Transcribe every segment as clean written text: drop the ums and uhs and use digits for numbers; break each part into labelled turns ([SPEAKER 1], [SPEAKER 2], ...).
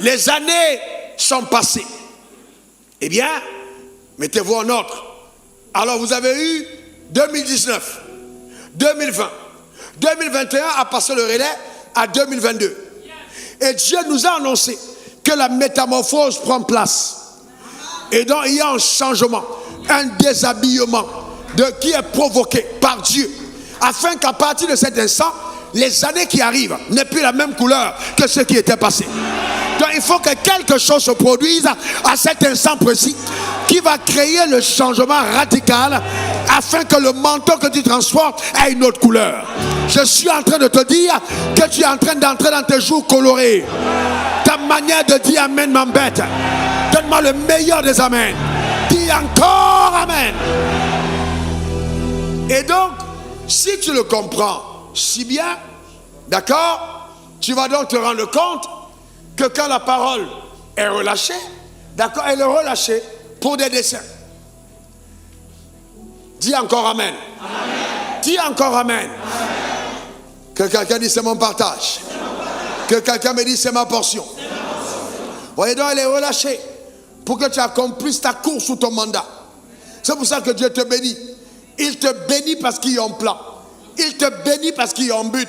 [SPEAKER 1] les années sont passées. Eh bien, mettez-vous en ordre. Alors vous avez eu 2019, 2020, 2021 a passé le relais à 2022. Et Dieu nous a annoncé que la métamorphose prend place. Et donc il y a un changement, un déshabillement qui est provoqué par Dieu, afin qu'à partir de cet instant, les années qui arrivent n'aient plus la même couleur que ce qui était passé. Donc il faut que quelque chose se produise à cet instant précis qui va créer le changement radical afin que le manteau que tu transportes ait une autre couleur. Je suis en train de te dire que tu es en train d'entrer dans tes jours colorés. Ta manière de dire amen m'embête. Donne-moi le meilleur des amens. Dis encore amen. Et donc, si tu le comprends si bien, d'accord, tu vas donc te rendre compte que quand la parole est relâchée, d'accord, elle est relâchée pour des desseins. Dis encore amen. Amen. Dis encore amen. Amen. Que quelqu'un dise c'est mon partage. Que quelqu'un me dise c'est ma portion. Voyez donc, elle est relâchée pour que tu accomplisses ta course ou ton mandat. C'est pour ça que Dieu te bénit. Il te bénit parce qu'il y a un plan. Il te bénit parce qu'il y a un but.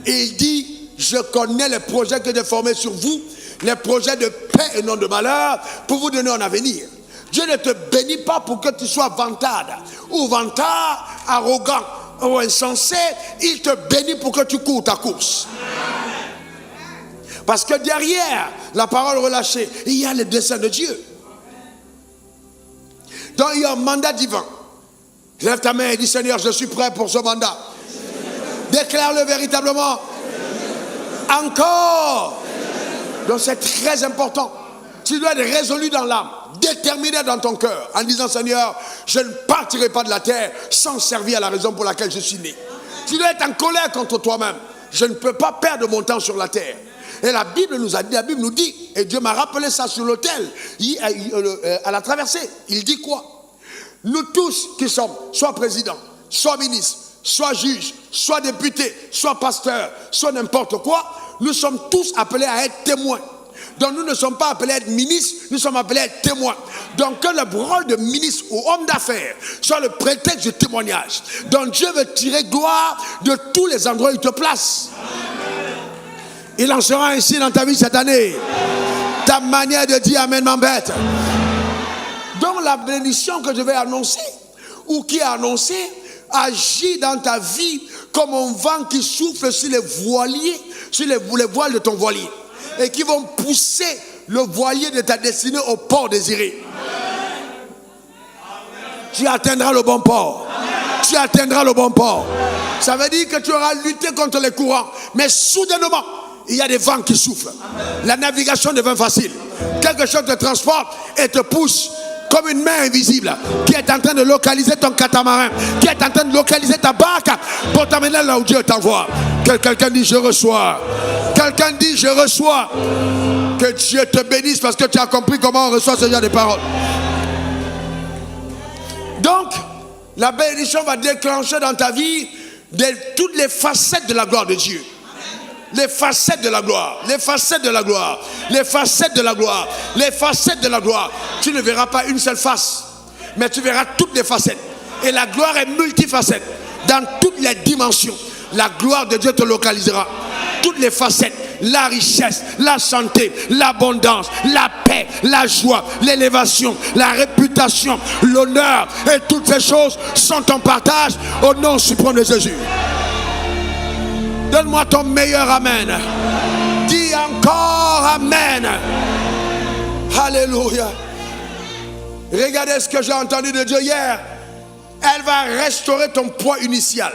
[SPEAKER 1] Et il dit, je connais les projets que j'ai formés sur vous, les projets de paix et non de malheur, pour vous donner un avenir. Dieu ne te bénit pas pour que tu sois vantard ou vantard, arrogant ou insensé. Il te bénit pour que tu cours ta course. Parce que derrière la parole relâchée, il y a le dessein de Dieu. Donc il y a un mandat divin. Lève ta main et dis Seigneur, je suis prêt pour ce mandat. Déclare-le véritablement. Encore. Donc c'est très important. Tu dois être résolu dans l'âme, déterminé dans ton cœur, en disant Seigneur, je ne partirai pas de la terre sans servir à la raison pour laquelle je suis né. Tu dois être en colère contre toi-même. Je ne peux pas perdre mon temps sur la terre. Et la Bible nous a dit, la Bible nous dit, et Dieu m'a rappelé ça sur l'autel, à la traversée. Il dit quoi? Nous tous qui sommes soit présidents, soit ministres, soit juges, soit députés, soit pasteurs, soit n'importe quoi, nous sommes tous appelés à être témoins. Donc nous ne sommes pas appelés à être ministres, nous sommes appelés à être témoins. Donc que le rôle de ministre ou homme d'affaires soit le prétexte du témoignage. Donc Dieu veut tirer gloire de tous les endroits où il te place. Il en sera ainsi dans ta vie cette année. Ta manière de dire amen m'embête. Donc la bénédiction que je vais annoncer, ou qui est annoncée, agit dans ta vie comme un vent qui souffle sur les voiliers, sur les voiles de ton voilier, et qui vont pousser le voilier de ta destinée au port désiré. Tu atteindras le bon port. Tu atteindras le bon port. Ça veut dire que tu auras lutté contre les courants, mais soudainement il y a des vents qui soufflent. La navigation devient facile. Quelque chose te transporte et te pousse comme une main invisible qui est en train de localiser ton catamaran, qui est en train de localiser ta barque pour t'amener là où Dieu t'envoie. Que quelqu'un dit je reçois. Quelqu'un dit je reçois. Que Dieu te bénisse parce que tu as compris comment on reçoit ce genre de paroles. Donc, la bénédiction va déclencher dans ta vie toutes les facettes de la gloire de Dieu. Les facettes de la gloire, les facettes de la gloire, les facettes de la gloire, les facettes de la gloire. Tu ne verras pas une seule face, mais tu verras toutes les facettes. Et la gloire est multifacette. Dans toutes les dimensions, la gloire de Dieu te localisera. Toutes les facettes, la richesse, la santé, l'abondance, la paix, la joie, l'élévation, la réputation, l'honneur et toutes ces choses sont en partage au nom suprême de Jésus. Donne-moi ton meilleur amen. Dis encore amen. Alléluia. Regardez ce que j'ai entendu de Dieu hier. Elle va restaurer ton poids initial.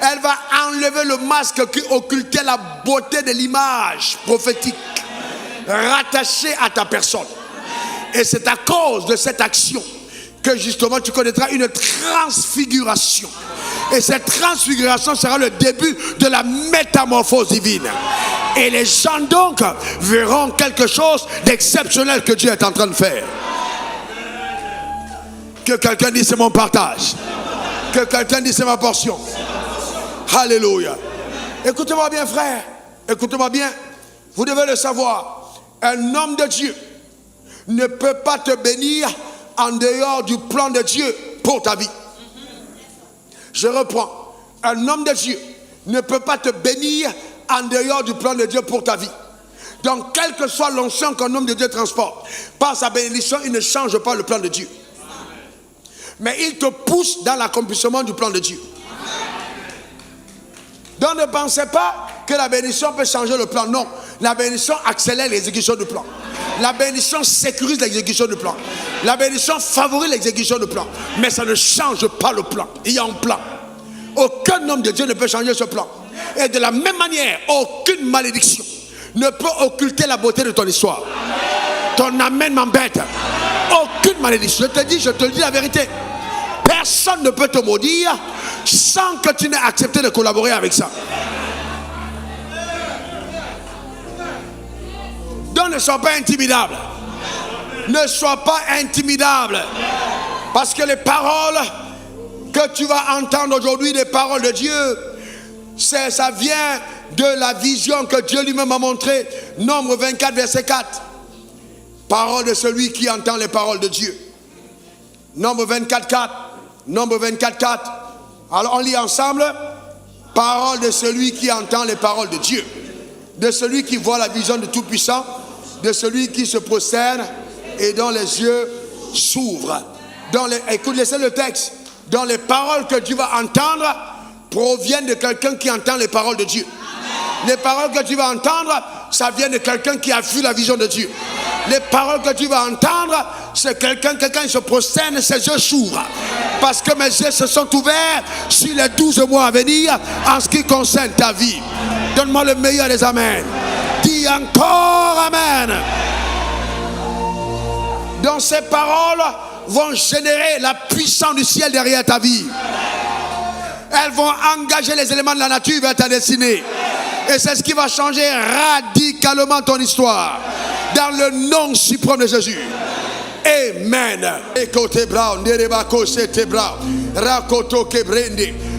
[SPEAKER 1] Elle va enlever le masque qui occultait la beauté de l'image prophétique rattachée à ta personne. Et c'est à cause de cette action que justement tu connaîtras une transfiguration. Et cette transfiguration sera le début de la métamorphose divine. Et les gens donc verront quelque chose d'exceptionnel que Dieu est en train de faire. Que quelqu'un dise c'est mon partage. Que quelqu'un dise c'est ma portion. Alléluia. Écoutez-moi bien frère. Écoutez-moi bien. Vous devez le savoir. Un homme de Dieu ne peut pas te bénir en dehors du plan de Dieu pour ta vie. Je reprends. Un homme de Dieu ne peut pas te bénir en dehors du plan de Dieu pour ta vie. Donc, quelle que soit l'onction qu'un homme de Dieu transporte, par sa bénédiction, il ne change pas le plan de Dieu. Mais il te pousse dans l'accomplissement du plan de Dieu. Donc, ne pensez pas que la bénédiction peut changer le plan. Non, la bénédiction accélère l'exécution du plan. La bénédiction sécurise l'exécution du plan. La bénédiction favorise l'exécution du plan. Mais ça ne change pas le plan. Il y a un plan. Aucun homme de Dieu ne peut changer ce plan. Et de la même manière, aucune malédiction ne peut occulter la beauté de ton histoire. Ton amen m'embête. Aucune malédiction. Je te dis la vérité. Personne ne peut te maudire sans que tu n'aies accepté de collaborer avec ça. Donc ne sois pas intimidable. Ne sois pas intimidable. Parce que les paroles que tu vas entendre aujourd'hui, les paroles de Dieu, ça vient de la vision que Dieu lui-même a montrée. Nombre 24, verset 4. Parole de celui qui entend les paroles de Dieu. Nombre 24, 4. Nombre 24, 4. Alors on lit ensemble. Parole de celui qui entend les paroles de Dieu. De celui qui voit la vision de Tout-Puissant. De celui qui se prosterne et dont les yeux s'ouvrent. Écoute, laissez le texte. Dans les paroles que tu vas entendre proviennent de quelqu'un qui entend les paroles de Dieu. Les paroles que tu vas entendre, ça vient de quelqu'un qui a vu la vision de Dieu. Les paroles que tu vas entendre, c'est quelqu'un qui se prosterne, ses yeux s'ouvrent. Parce que mes yeux se sont ouverts sur les 12 mois à venir en ce qui concerne ta vie. Donne-moi le meilleur des amens. Dis encore amen. Dans ces paroles vont générer la puissance du ciel derrière ta vie. Elles vont engager les éléments de la nature vers ta destinée. Et c'est ce qui va changer radicalement ton histoire. Dans le nom suprême de Jésus. Amen.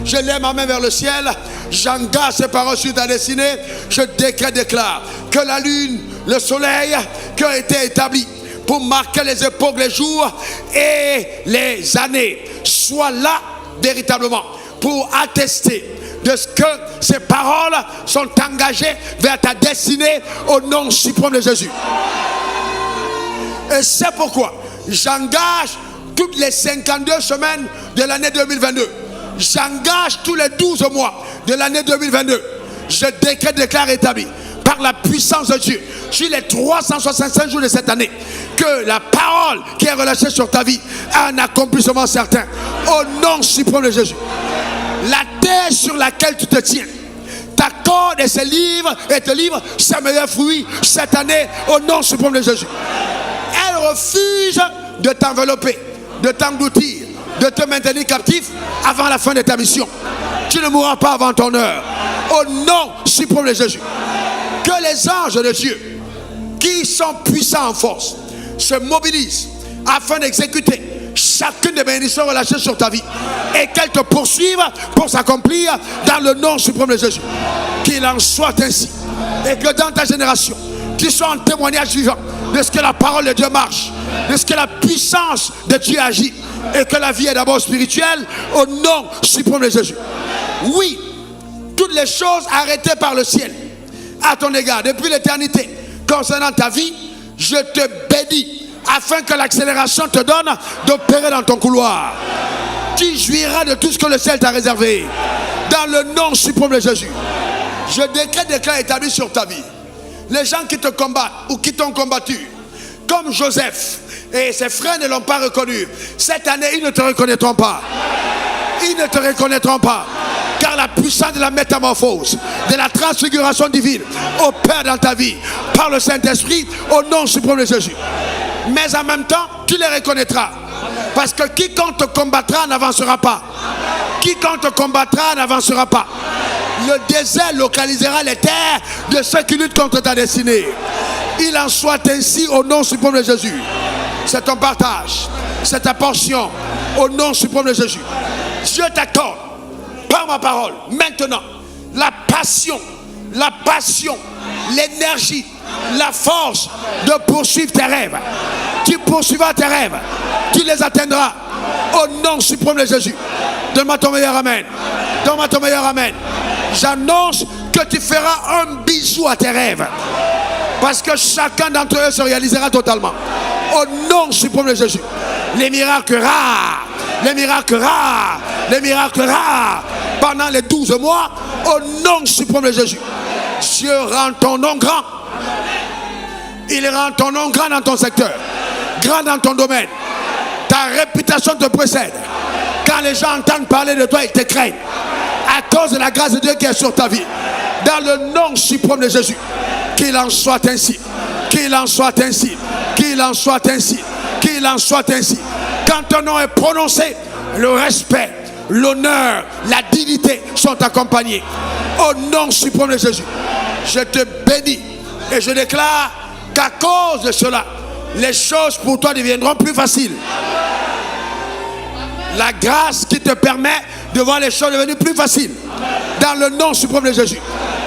[SPEAKER 1] Je lève ma main vers le ciel. J'engage ces paroles sur ta destinée. Je déclare que la lune, le soleil qui ont été établis pour marquer les époques, les jours et les années soient là véritablement pour attester de ce que ces paroles sont engagées vers ta destinée au nom suprême de Jésus. Et c'est pourquoi j'engage toutes les 52 semaines de l'année 2022. J'engage tous les 12 mois de l'année 2022. Je déclare établi par la puissance de Dieu sur les 365 jours de cette année que la parole qui est relâchée sur ta vie a un accomplissement certain au nom suprême de Jésus. La terre sur laquelle tu te tiens t'accorde et se livre et te livre ses meilleurs fruits cette année au nom suprême de Jésus. Elle refuse de t'envelopper, de t'engloutir, de te maintenir captif avant la fin de ta mission. Tu ne mourras pas avant ton heure au nom suprême de Jésus. Que les anges de Dieu qui sont puissants en force se mobilisent afin d'exécuter chacune des bénédictions relâchées sur ta vie et qu'elles te poursuivent pour s'accomplir dans le nom suprême de Jésus. Qu'il en soit ainsi et que dans ta génération tu sois un témoignage vivant de ce que la parole de Dieu marche, de ce que la puissance de Dieu agit et que la vie est d'abord spirituelle au nom suprême de Jésus. Oui, toutes les choses arrêtées par le ciel à ton égard depuis l'éternité concernant ta vie, je te bénis afin que l'accélération te donne d'opérer dans ton couloir. Tu jouiras de tout ce que le ciel t'a réservé dans le nom suprême de Jésus. Je déclare établi sur ta vie. Les gens qui te combattent ou qui t'ont combattu, comme Joseph et ses frères ne l'ont pas reconnu, cette année ils ne te reconnaîtront pas. Ils ne te reconnaîtront pas. Car la puissance de la métamorphose, de la transfiguration divine opère dans ta vie par le Saint-Esprit au nom suprême de Jésus. Mais en même temps, tu les reconnaîtras. Parce que quiconque te combattra n'avancera pas. Quiconque te combattra n'avancera pas. Le désert localisera les terres de ceux qui luttent contre ta destinée. Il en soit ainsi au nom suprême de Jésus. C'est ton partage. C'est ta portion au nom suprême de Jésus. Dieu t'accorde par ma parole maintenant la passion l'énergie, la force de poursuivre tes rêves. Tu poursuivras tes rêves. Tu les atteindras. Au nom suprême de Jésus. Donne-moi ton meilleur amen. Donne-moi ton meilleur amen. J'annonce que tu feras un bisou à tes rêves. Parce que chacun d'entre eux se réalisera totalement. Au nom suprême de Jésus. Les miracles rares. Les miracles rares. Les miracles rares. Pendant les 12 mois. Au nom suprême de Jésus. Dieu rend ton nom grand. Il rend ton nom grand dans ton secteur. Grand dans ton domaine. Ta réputation te précède. Quand les gens entendent parler de toi, ils te craignent. À cause de la grâce de Dieu qui est sur ta vie. Dans le nom suprême de Jésus. Qu'il en soit ainsi. Qu'il en soit ainsi. Qu'il en soit ainsi. Qu'il en soit ainsi. Quand ton nom est prononcé, le respect, l'honneur, la dignité sont accompagnés. Au nom suprême de Jésus. Je te bénis et je déclare qu'à cause de cela, les choses pour toi deviendront plus faciles. La grâce qui te permet de voir les choses devenir plus faciles. Dans le nom suprême de Jésus.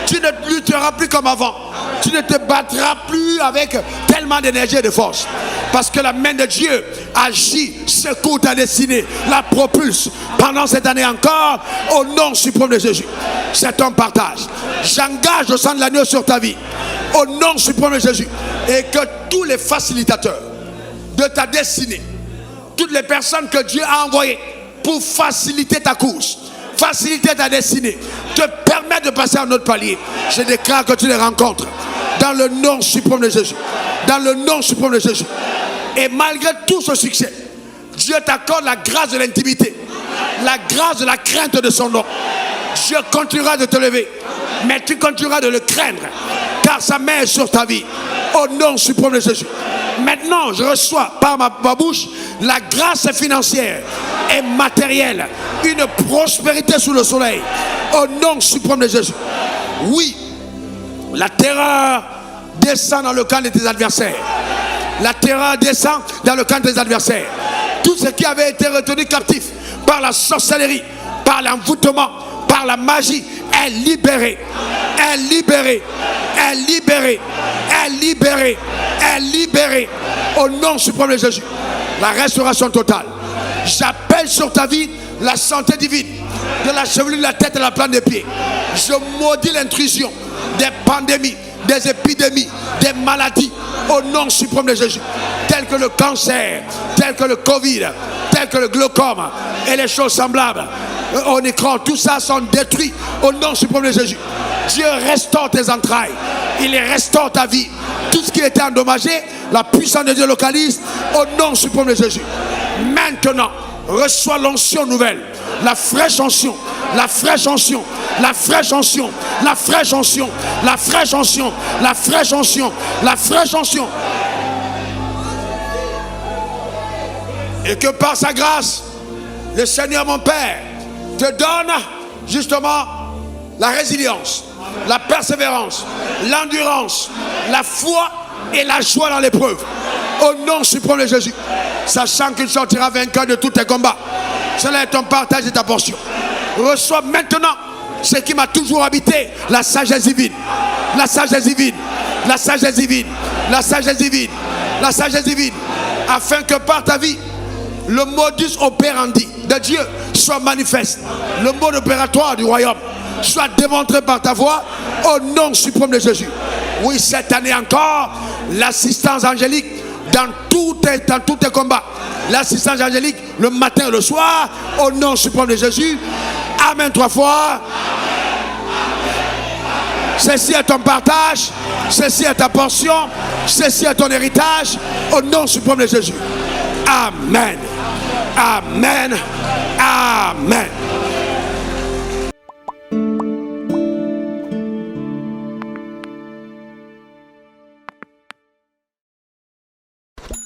[SPEAKER 1] Tu ne lutteras plus comme avant. Tu ne te battras plus avec tellement d'énergie et de force. Parce que la main de Dieu agit, secoue ta destinée, la propulse pendant cette année encore. Au nom suprême de Jésus. C'est ton partage. J'engage le sang de l'agneau sur ta vie. Au nom suprême de Jésus. Et que tous les facilitateurs de ta destinée, toutes les personnes que Dieu a envoyées pour faciliter ta course, faciliter ta destinée, te permettre de passer à un autre palier, je déclare que tu les rencontres dans le nom suprême de Jésus. Dans le nom suprême de Jésus. Et malgré tout ce succès, Dieu t'accorde la grâce de l'intimité, la grâce de la crainte de son nom. Dieu continuera de te lever, mais tu continueras de le craindre, car sa main est sur ta vie. Au nom suprême de Jésus. Maintenant, je reçois par ma bouche la grâce financière et matérielle, une prospérité sous le soleil. Au nom suprême de Jésus. Oui, la terreur descend dans le camp de tes adversaires. La terreur descend dans le camp de tes adversaires. Tout ce qui avait été retenu captif par la sorcellerie, par l'envoûtement, par la magie, est libéré. Est libéré. Est libéré. Est libéré. Est libéré. Au nom suprême de Jésus. La restauration totale. J'appelle sur ta vie la santé divine, de la chevelure de la tête à la plante des pieds. Je maudis l'intrusion des pandémies, des épidémies, des maladies au nom suprême de Jésus, telles que le cancer, telles que le Covid, telles que le glaucome et les choses semblables. Au écran, tout ça sont détruits au nom suprême de Jésus. Dieu restaure tes entrailles, il restaure ta vie. Tout ce qui était endommagé, la puissance de Dieu localise au nom suprême de Jésus. Maintenant, reçois l'onction nouvelle, la fraîche onction, la fraîche onction, la fraîche onction, la fraîche onction, la fraîche onction, la fraîche onction, la fraîche onction. Et que par sa grâce, le Seigneur mon Père te donne justement la résilience, la persévérance, l'endurance, la foi et la joie dans l'épreuve. Au nom suprême de Jésus, sachant qu'il sortira vainqueur de tous tes combats. Cela est ton partage et ta portion. Reçois maintenant ce qui m'a toujours habité, la sagesse divine. La sagesse divine. La sagesse divine. La sagesse divine. La sagesse divine. Afin que par ta vie, le modus operandi de Dieu soit manifeste. Le mode opératoire du royaume soit démontré par ta voix au nom suprême de Jésus. Oui, cette année encore, l'assistance angélique dans tous tes combats. L'assistance angélique le matin et le soir au nom suprême de Jésus. Amen 3 fois. Ceci est ton partage, ceci est ta portion, ceci est ton héritage au nom suprême de Jésus. Amen. Amen. Amen.